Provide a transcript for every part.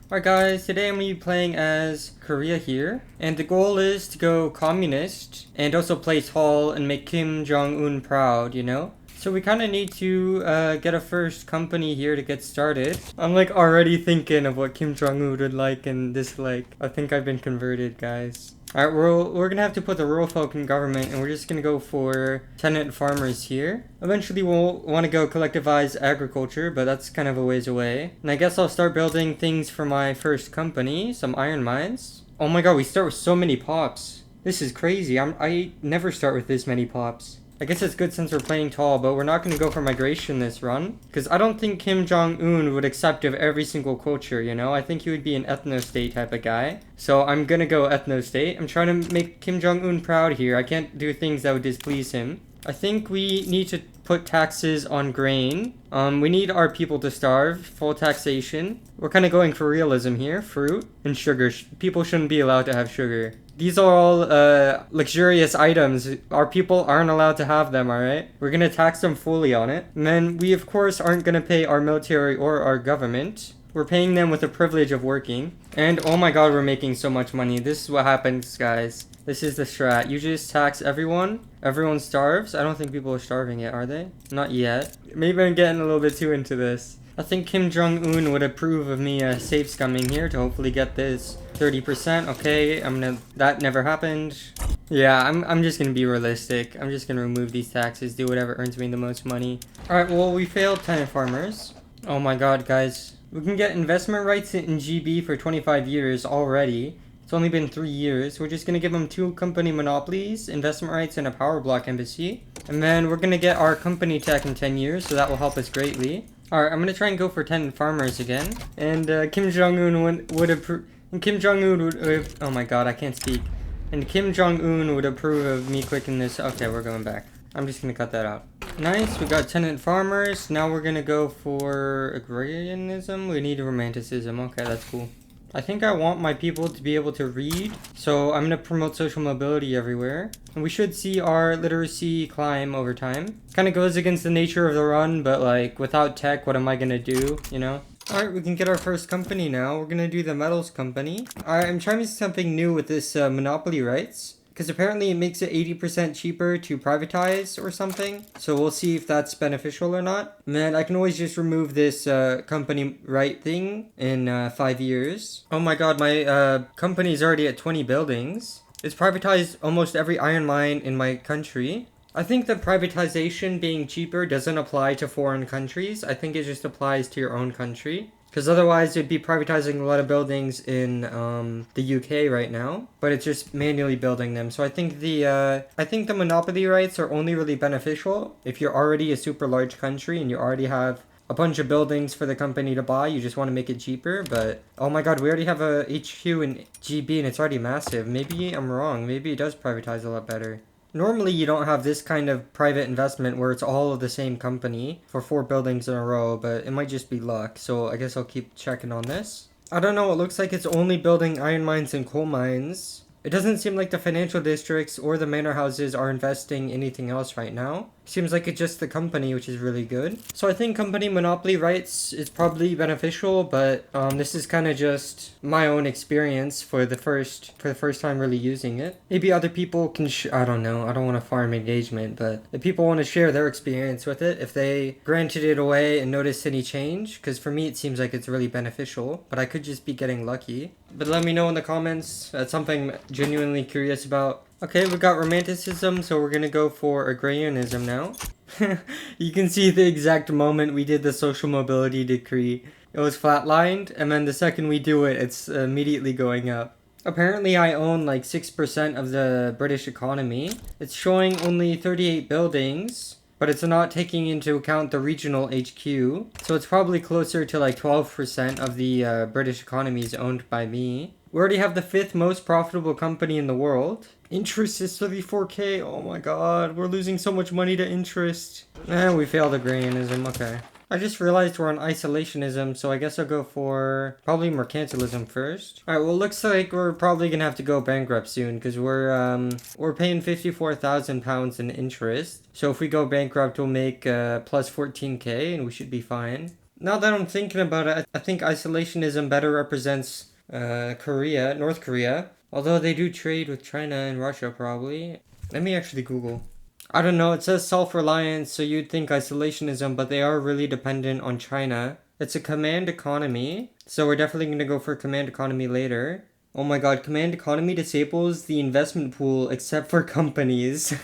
Alright guys, today I'm going to be playing as Korea here, and the goal is to go communist, and also play tall and make Kim Jong-un proud, you know? So we kind of need to get a first company here to get started. I'm like already thinking of what Kim Jong-un would like and dislike. I think I've been converted, guys. Alright, we're gonna have to put the rural folk in government, and we're just gonna go for tenant farmers here. Eventually we'll want to go collectivize agriculture, but that's kind of a ways away. And I guess I'll start building things for my first company, some iron mines. Oh my god, we start with so many pops. This is crazy. I never start with this many pops. I guess it's good since we're playing tall, but we're not going to go for migration this run. Because I don't think Kim Jong-un would accept of every single culture, you know? I think he would be an ethno-state type of guy. So I'm going to go ethno-state. I'm trying to make Kim Jong-un proud here. I can't do things that would displease him. I think we need to put taxes on grain. We need our people to starve. Full taxation. We're kind of going for realism here. Fruit and sugar. People shouldn't be allowed to have sugar. These are all luxurious items. Our people aren't allowed to have them, alright? We're gonna tax them fully on it. And then we, of course, aren't gonna pay our military or our government. We're paying them with the privilege of working. And oh my god, we're making so much money. This is what happens, guys. This is the strat. You just tax everyone. Everyone starves. I don't think people are starving yet, are they? Not yet. Maybe I'm getting a little bit too into this. I think Kim Jong-un would approve of me safe scumming here to hopefully get this 30%. Okay, that never happened. Yeah, I'm just gonna be realistic. I'm just gonna remove these taxes, do whatever earns me the most money. Alright, well, we failed tenant farmers. Oh my god, guys. We can get investment rights in GB for 25 years already. It's only been 3 years. We're just gonna give them 2 company monopolies, investment rights, and a power block embassy. And then we're gonna get our company tech in 10 years, so that will help us greatly. Alright, I'm gonna try and go for tenant farmers again. And Kim Jong-un would approve. And Kim Jong-un would. Oh my god, I can't speak. And Kim Jong-un would approve of me clicking this. Okay, we're going back. I'm just gonna cut that out. Nice, we got tenant farmers. Now we're gonna go for agrarianism. We need romanticism. Okay, that's cool. I think I want my people to be able to read, so I'm going to promote social mobility everywhere. And we should see our literacy climb over time. Kind of goes against the nature of the run, but like without tech, what am I going to do, you know? Alright, we can get our first company now. We're going to do the metals company. Alright, I'm trying something new with this monopoly rights. Because apparently it makes it 80% cheaper to privatize or something. So we'll see if that's beneficial or not. And then I can always just remove this company right thing in 5 years. Oh my god, my company is already at 20 buildings. It's privatized almost every iron mine in my country. I think that privatization being cheaper doesn't apply to foreign countries. I think it just applies to your own country. Because otherwise, you'd be privatizing a lot of buildings in the UK right now, but it's just manually building them. So I think the monopoly rights are only really beneficial if you're already a super large country and you already have a bunch of buildings for the company to buy. You just want to make it cheaper. But oh my god, we already have a HQ in GB and it's already massive. Maybe I'm wrong. Maybe it does privatize a lot better. Normally, you don't have this kind of private investment where it's all of the same company for 4 buildings in a row, but it might just be luck, so I guess I'll keep checking on this. I don't know, it looks like it's only building iron mines and coal mines. It doesn't seem like the financial districts or the manor houses are investing anything else right now. Seems like it's just the company, which is really good. So I think company monopoly rights is probably beneficial, but this is kind of just my own experience for the first time really using it. Maybe other people can I don't know. I don't want to farm engagement, but if people want to share their experience with it, if they granted it away and noticed any change, because for me it seems like it's really beneficial, but I could just be getting lucky. But let me know in the comments. That's something I'm genuinely curious about. Okay, we got romanticism, so we're gonna go for agrarianism now. You can see the exact moment we did the social mobility decree. It was flatlined, and then the second we do it, it's immediately going up. Apparently I own like 6% of the British economy. It's showing only 38 buildings, but it's not taking into account the regional HQ. So it's probably closer to like 12% of the British economy is owned by me. We already have the 5th most profitable company in the world. Interest is 34k. Oh my god, we're losing so much money to interest. We failed agrarianism. Okay. I just realized we're on isolationism, so I guess I'll go for probably mercantilism first. Alright, well, looks like we're probably gonna have to go bankrupt soon, because we're paying £54,000 in interest. So if we go bankrupt, we'll make plus 14k, and we should be fine. Now that I'm thinking about it, I think isolationism better represents North Korea. Although they do trade with China and Russia, probably. Let me actually Google. I don't know, it says self-reliance, so you'd think isolationism, but they are really dependent on China. It's a command economy, so we're definitely going to go for command economy later. Oh my god, command economy disables the investment pool except for companies.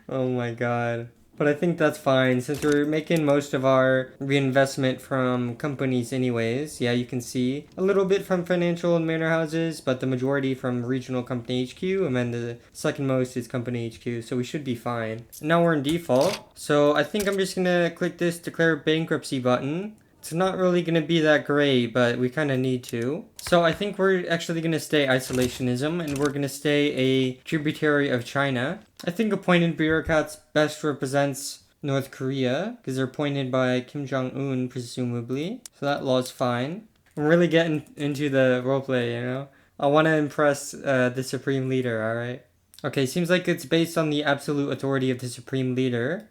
Oh my god. But I think that's fine since we're making most of our reinvestment from companies anyways. Yeah, you can see a little bit from financial and manor houses, but the majority from regional company HQ, and then the second most is company HQ, so we should be fine. Now we're in default, so I think I'm just gonna click this declare bankruptcy button. It's not really going to be that great, but we kind of need to. So I think we're actually going to stay isolationism, and we're going to stay a tributary of China. I think appointed bureaucrats best represents North Korea, because they're appointed by Kim Jong-un, presumably. So that law's fine. I'm really getting into the roleplay, you know? I want to impress the Supreme Leader, alright? Okay, seems like it's based on the absolute authority of the Supreme Leader.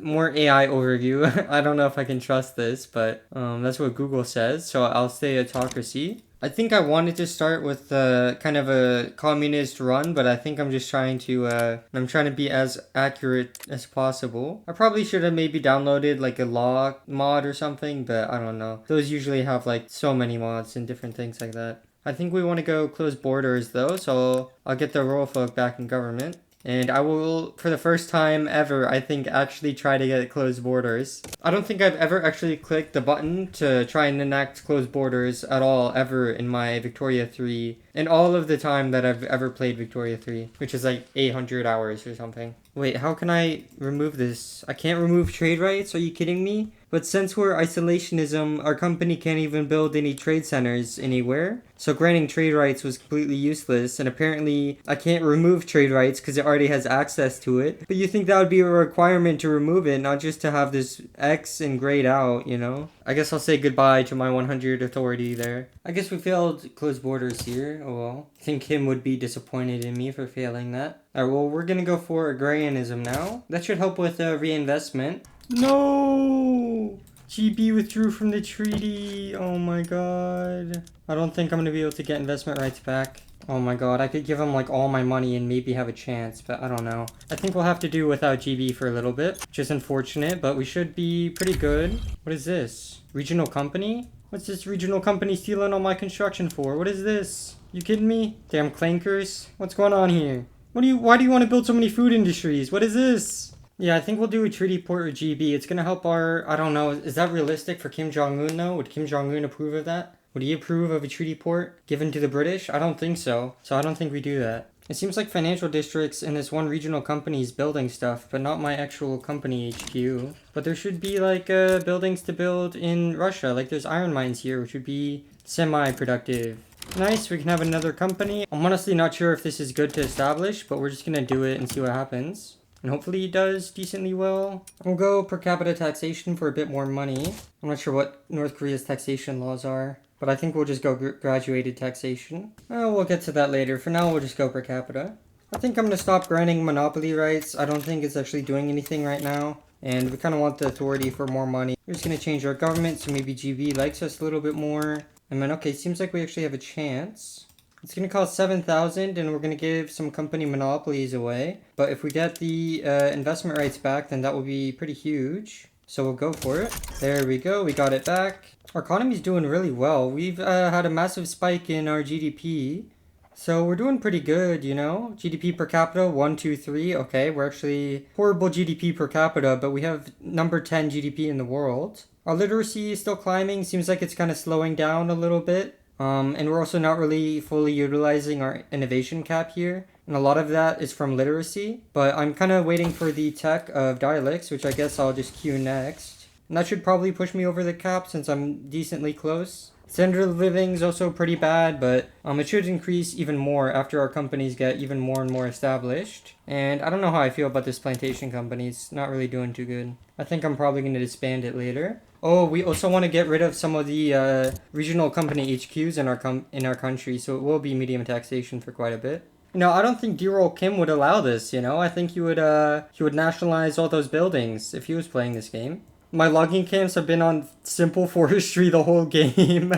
More AI overview. I don't know if I can trust this, but that's what Google says, so I'll stay autocracy. I think I wanted to start with kind of a communist run, but I think I'm just trying to I'm trying to be as accurate as possible. I probably should have maybe downloaded like a law mod or something, but I don't know. Those usually have like so many mods and different things like that. I think we want to go close borders though, so I'll get the royal folk back in government. And I will, for the first time ever, I think, actually try to get closed borders. I don't think I've ever actually clicked the button to try and enact closed borders at all, ever, in my Victoria 3. In all of the time that I've ever played Victoria 3, which is like 800 hours or something. Wait, how can I remove this? I can't remove trade rights? Are you kidding me? But since we're isolationism, our company can't even build any trade centers anywhere. So granting trade rights was completely useless, and apparently I can't remove trade rights because it already has access to it. But you think that would be a requirement to remove it, not just to have this X and grayed out, you know? I guess I'll say goodbye to my 100 authority there. I guess we failed close borders here. Oh well. I think Kim would be disappointed in me for failing that. Alright, well, we're gonna go for agrarianism now. That should help with reinvestment. No! GB withdrew from the treaty. Oh my god. I don't think I'm gonna be able to get investment rights back. Oh my god, I could give him like all my money and maybe have a chance, but I don't know. I think we'll have to do without GB for a little bit, which is unfortunate, but we should be pretty good. What is this? Regional company? What's this regional company stealing all my construction for? What is this? You kidding me? Damn clankers. What's going on here? Why do you want to build so many food industries? What is this? Yeah, I think we'll do a treaty port with GB. It's gonna help our... I don't know. Is that realistic for Kim Jong-un, though? Would Kim Jong-un approve of that? Would he approve of a treaty port given to the British? I don't think so. So I don't think we do that. It seems like financial districts in this one regional company is building stuff, but not my actual company HQ. But there should be, like, buildings to build in Russia. Like, there's iron mines here, which would be semi-productive. Nice, we can have another company. I'm honestly not sure if this is good to establish, but we're just gonna do it and see what happens. And hopefully it does decently well. We'll go per capita taxation for a bit more money. I'm not sure what North Korea's taxation laws are, but I think we'll just go graduated taxation. We'll get to that later. For now, we'll just go per capita. I think I'm going to stop granting monopoly rights. I don't think it's actually doing anything right now. And we kind of want the authority for more money. We're just going to change our government so maybe GB likes us a little bit more. And then, okay, seems like we actually have a chance. It's going to cost 7,000 and we're going to give some company monopolies away. But if we get the investment rights back, then that will be pretty huge. So we'll go for it. There we go. We got it back. Our economy's doing really well. We've had a massive spike in our GDP. So we're doing pretty good, you know? GDP per capita, 1, 2, 3. Okay, we're actually horrible GDP per capita, but we have number 10 GDP in the world. Our literacy is still climbing. Seems like it's kind of slowing down a little bit. And we're also not really fully utilizing our innovation cap here. And a lot of that is from literacy. But I'm kind of waiting for the tech of dialects, which I guess I'll just queue next. And that should probably push me over the cap since I'm decently close. Standard of living is also pretty bad, but it should increase even more after our companies get even more and more established. And I don't know how I feel about this plantation company. It's not really doing too good. I think I'm probably going to disband it later. Oh, we also want to get rid of some of the regional company HQs in our country, so it will be medium taxation for quite a bit. You know, I don't think D-Roll Kim would allow this, you know? I think he would nationalize all those buildings if he was playing this game. My logging camps have been on simple forestry the whole game.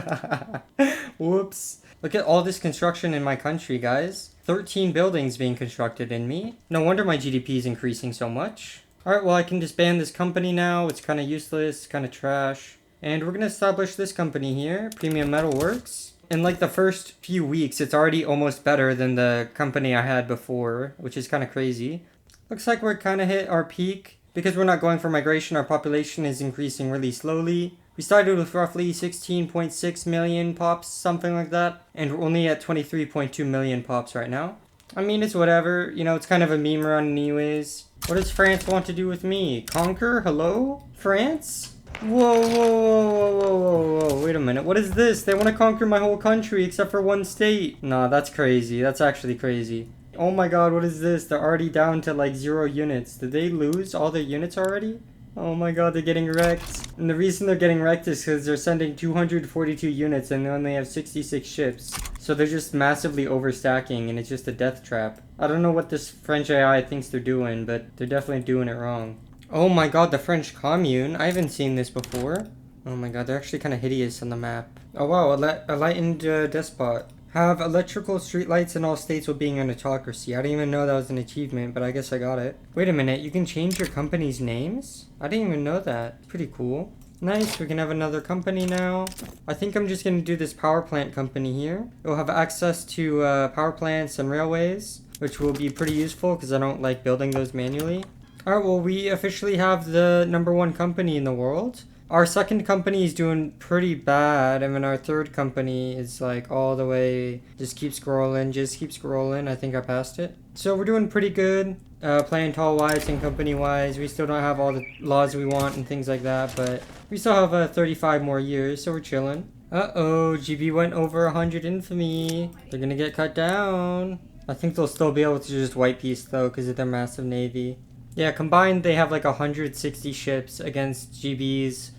Whoops. Look at all this construction in my country, guys. 13 buildings being constructed in me. No wonder my GDP is increasing so much. Alright, well, I can disband this company now. It's kind of useless, kind of trash. And we're going to establish this company here, Premium Metalworks. In like the first few weeks, it's already almost better than the company I had before, which is kind of crazy. Looks like we're kind of hit our peak. Because we're not going for migration, our population is increasing really slowly. We started with roughly 16.6 million pops, something like that. And we're only at 23.2 million pops right now. I mean, it's whatever. You know, it's kind of a meme run anyways. What does France want to do with me? Conquer? Hello? France? Whoa, whoa, whoa, whoa, whoa, whoa, whoa. Wait a minute. What is this? They want to conquer my whole country except for one state. Nah, that's crazy. That's actually crazy. Oh my god, what is this? They're already down to like 0 units. Did they lose all their units already? Oh my god, they're getting wrecked. And the reason they're getting wrecked is because they're sending 242 units and they only have 66 ships. So they're just massively overstacking and it's just a death trap. I don't know what this French AI thinks they're doing, but they're definitely doing it wrong. Oh my god, the French Commune. I haven't seen this before. Oh my god, they're actually kind of hideous on the map. Oh wow, a enlightened despot. Have electrical streetlights in all states while being an autocracy. I didn't even know that was an achievement, but I guess I got it. Wait a minute, you can change your company's names? I didn't even know that. Pretty cool. Nice, we can have another company now. I think I'm just going to do this power plant company here. It'll have access to power plants and railways, which will be pretty useful because I don't like building those manually. Alright, well, we officially have the #1 company in the world. Our second company is doing pretty bad. I mean, our third company is like all the way, just keep scrolling. I think I passed it. So we're doing pretty good, planetall-wise and company-wise. We still don't have all the laws we want and things like that, but we still have 35 more years, so we're chilling. Uh-oh, GB went over 100 infamy. They're gonna get cut down. I think they'll still be able to just white peace though, because of their massive navy. Yeah, combined they have like 160 ships against GB's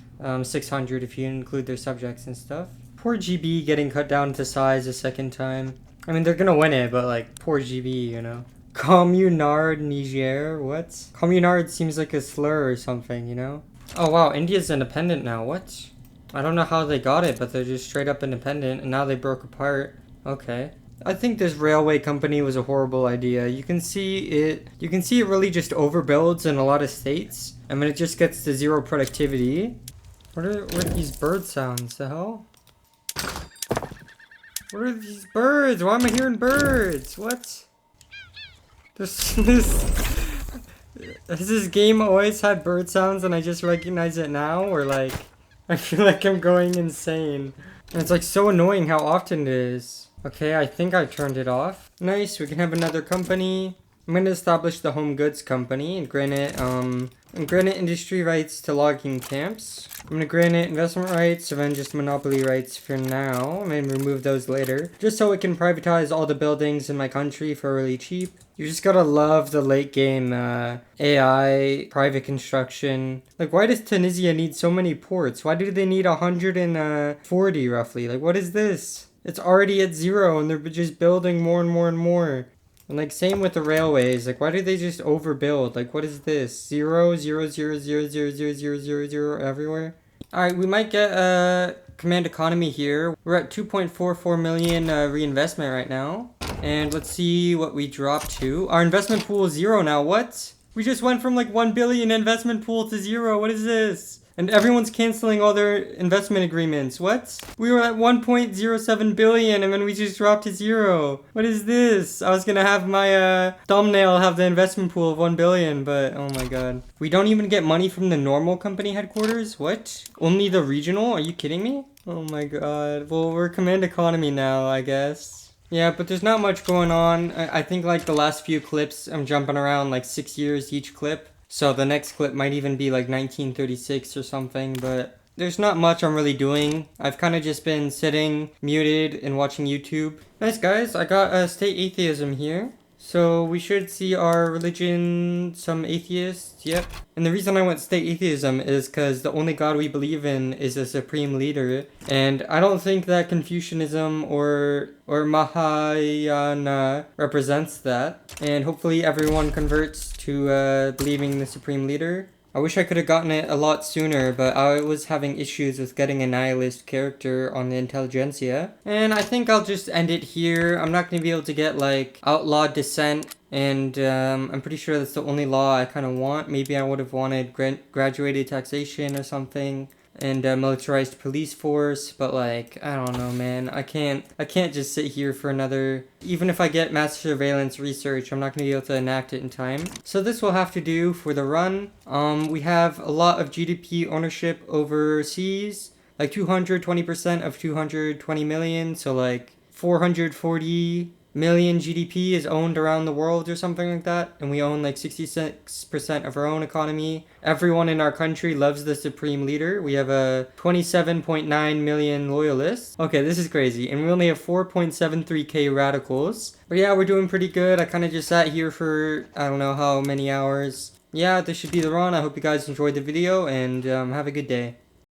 600 if you include their subjects and stuff. Poor GB getting cut down to size a second time. I mean, they're gonna win it, but like, poor GB, you know. Communard Niger? What? Communard seems like a slur or something, you know? Oh wow, India's independent now, what? I don't know how they got it, but they're just straight up independent, and now they broke apart. Okay. I think this railway company was a horrible idea. You can see it really just overbuilds in a lot of states. I mean, it just gets to 0 productivity. What are these bird sounds? The hell? What are these birds? Why am I hearing birds? What? Has this game always had bird sounds and I just recognize it now? Or like, I feel like I'm going insane. And it's like so annoying how often it is. Okay, I think I turned it off. Nice, we can have another company. I'm going to establish the home goods company and grant it industry rights to logging camps. I'm going to grant it investment rights and then just monopoly rights for now. I'm going to remove those later. Just so it can privatize all the buildings in my country for really cheap. You just gotta love the late game AI, private construction. Like, why does Tunisia need so many ports? Why do they need 140 roughly? Like, what is this? It's already at 0 and they're just building more and more and more. And like same with the railways, like why do they just overbuild? Like what is this? 0, 0, 0, 0, 0, 0, 0, 0, 0 everywhere? Alright, we might get a command economy here. We're at 2.44 million reinvestment right now. And let's see what we dropped to. Our investment pool is 0 now, what? We just went from like 1 billion investment pool to 0, what is this? And everyone's canceling all their investment agreements. What? We were at 1.07 billion and then we just dropped to 0. What is this? I was gonna have my thumbnail have the investment pool of 1 billion, but oh my god. We don't even get money from the normal company headquarters? What? Only the regional? Are you kidding me? Oh my god. Well, we're command economy now, I guess. Yeah, but there's not much going on. I think like the last few clips, I'm jumping around like 6 years each clip. So the next clip might even be like 1936 or something, but there's not much I'm really doing. I've kind of just been sitting, muted, and watching YouTube. Nice guys, I got state atheism here. So we should see our religion, some atheists, yep. And the reason I went state atheism is because the only god we believe in is a supreme leader. And I don't think that Confucianism or Mahayana represents that. And hopefully everyone converts to believing the supreme leader. I wish I could have gotten it a lot sooner, but I was having issues with getting a nihilist character on the intelligentsia. And I think I'll just end it here. I'm not going to be able to get like outlaw dissent, and I'm pretty sure that's the only law I kind of want. Maybe I would have wanted graduated taxation or something, and militarized police force, but like, I don't know, man. I can't just sit here for another, even if I get mass surveillance research, I'm not gonna be able to enact it in time. So this will have to do for the run. We have a lot of GDP ownership overseas, like 220% of 220 million, so like 440 million GDP is owned around the world or something like that, and we own like 66% of our own economy. Everyone in our country loves the supreme leader. We have a 27.9 million loyalists. Okay, this is crazy. And we only have 4.73k radicals. But yeah, we're doing pretty good. I kind of just sat here for I don't know how many hours. Yeah, this should be the run. I hope you guys enjoyed the video, and have a good day.